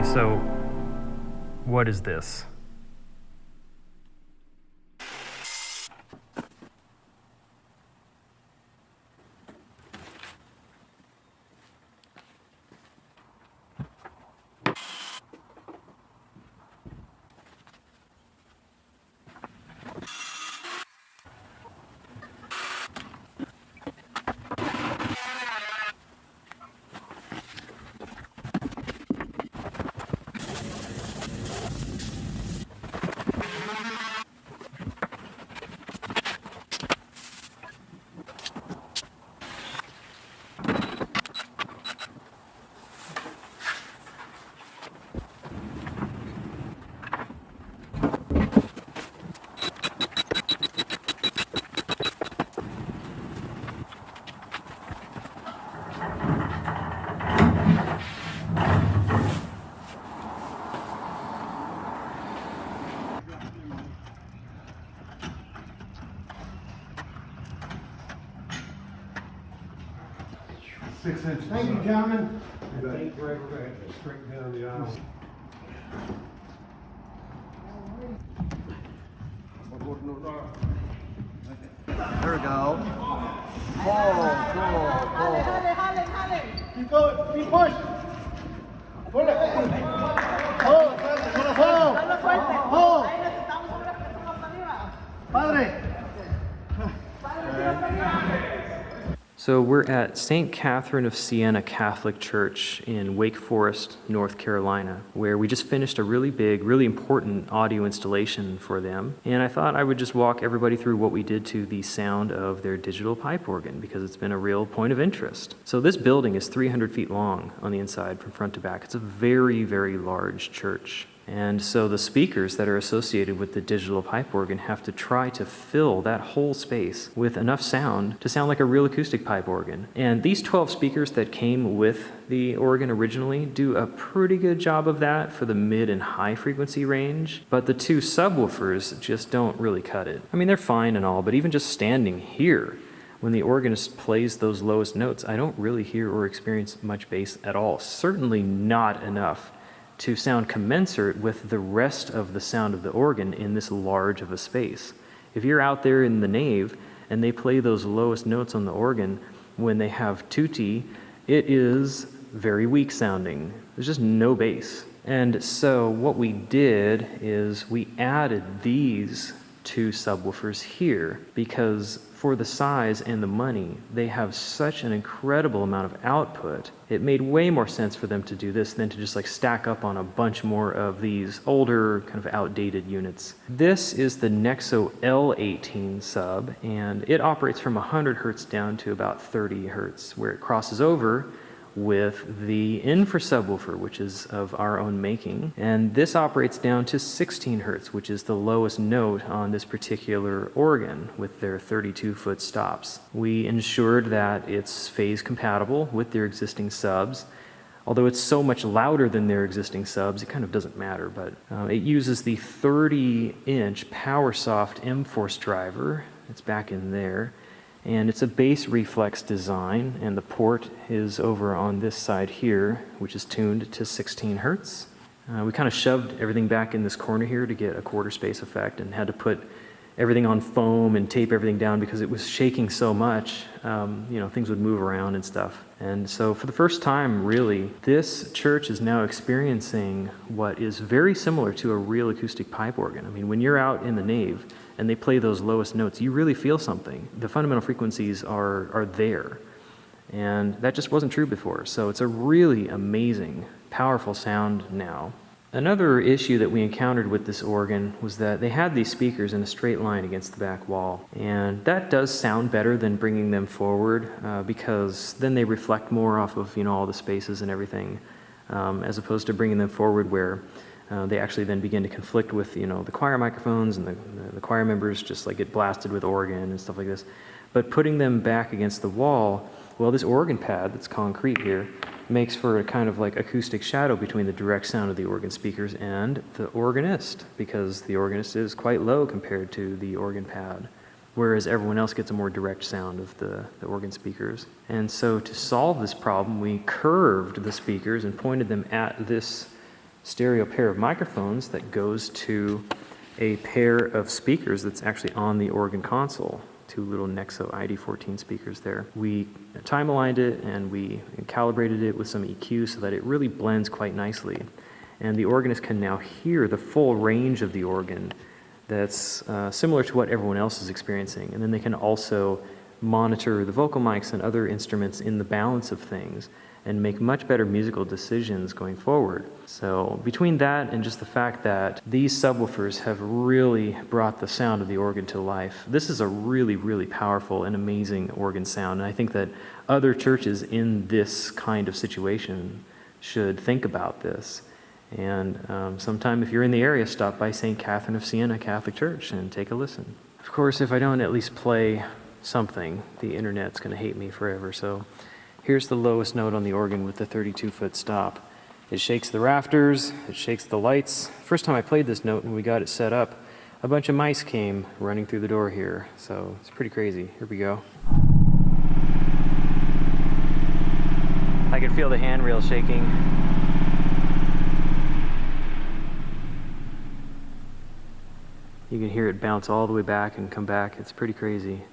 Okay, so what is this? Six-inch. Thank you, gentlemen. Straight down the aisle. There we go. Pull. Keep going. Keep pushing. Pull it. Pull. Pull. Padre. So we're at St. Catherine of Siena Catholic Church in Wake Forest, North Carolina, where we just finished a really big, really important audio installation for them. And I thought I would just walk everybody through what we did to the sound of their digital pipe organ, because it's been a real point of interest. So this building is 300 feet long on the inside from front to back. It's a very, very large church. And so the speakers that are associated with the digital pipe organ have to try to fill that whole space with enough sound to sound like a real acoustic pipe organ. And these 12 speakers that came with the organ originally do a pretty good job of that for the mid and high frequency range, but the two subwoofers just don't really cut it. I mean, they're fine and all, but even just standing here, when the organist plays those lowest notes, I don't really hear or experience much bass at all. Certainly not enough to sound commensurate with the rest of the sound of the organ in this large of a space. If you're out there in the nave and they play those lowest notes on the organ when they have tutti, it is very weak sounding. There's just no bass. And so what we did is we added these two subwoofers here because for the size and the money, they have such an incredible amount of output. It made way more sense for them to do this than to just like stack up on a bunch more of these older kind of outdated units. This is the Nexo L18 sub, and it operates from 100 hertz down to about 30 hertz, where it crosses over with the infra-subwoofer, which is of our own making. And this operates down to 16 hertz, which is the lowest note on this particular organ with their 32-foot stops. We ensured that it's phase compatible with their existing subs. Although it's so much louder than their existing subs, it kind of doesn't matter, but it uses the 30-inch PowerSoft M-Force driver. It's back in there. And it's a bass reflex design, and the port is over on this side here, which is tuned to 16 hertz. We kind of shoved everything back in this corner here to get a quarter space effect and had to put everything on foam and tape everything down because it was shaking so much, things would move around and stuff. And so for the first time, really, this church is now experiencing what is very similar to a real acoustic pipe organ. I mean, when you're out in the nave and they play those lowest notes, you really feel something. The fundamental frequencies are there. And that just wasn't true before. So it's a really amazing, powerful sound now. Another issue that we encountered with this organ was that they had these speakers in a straight line against the back wall. And that does sound better than bringing them forward because then they reflect more off of all the spaces and everything, as opposed to bringing them forward where they actually then begin to conflict with the choir microphones, and the choir members just like get blasted with organ and stuff like this. But putting them back against the wall, well, this organ pad that's concrete here makes for a kind of like acoustic shadow between the direct sound of the organ speakers and the organist, because the organist is quite low compared to the organ pad, whereas everyone else gets a more direct sound of the organ speakers. And so to solve this problem, we curved the speakers and pointed them at this stereo pair of microphones that goes to a pair of speakers that's actually on the organ console. Two little Nexo ID14 speakers there. We time aligned it and we calibrated it with some EQ so that it really blends quite nicely. And the organist can now hear the full range of the organ that's similar to what everyone else is experiencing. And then they can also monitor the vocal mics and other instruments in the balance of things and make much better musical decisions going forward. So between that and just the fact that these subwoofers have really brought the sound of the organ to life, this is a really, really powerful and amazing organ sound. And I think that other churches in this kind of situation should think about this. And sometime if you're in the area, stop by St. Catherine of Siena Catholic Church and take a listen. Of course, if I don't at least play something, the internet's going to hate me forever. So here's the lowest note on the organ with the 32-foot stop. It shakes the rafters, it shakes the lights. First time I played this note when we got it set up, a bunch of mice came running through the door here. So it's pretty crazy. Here we go. I can feel the handrail shaking. You can hear it bounce all the way back and come back. It's pretty crazy.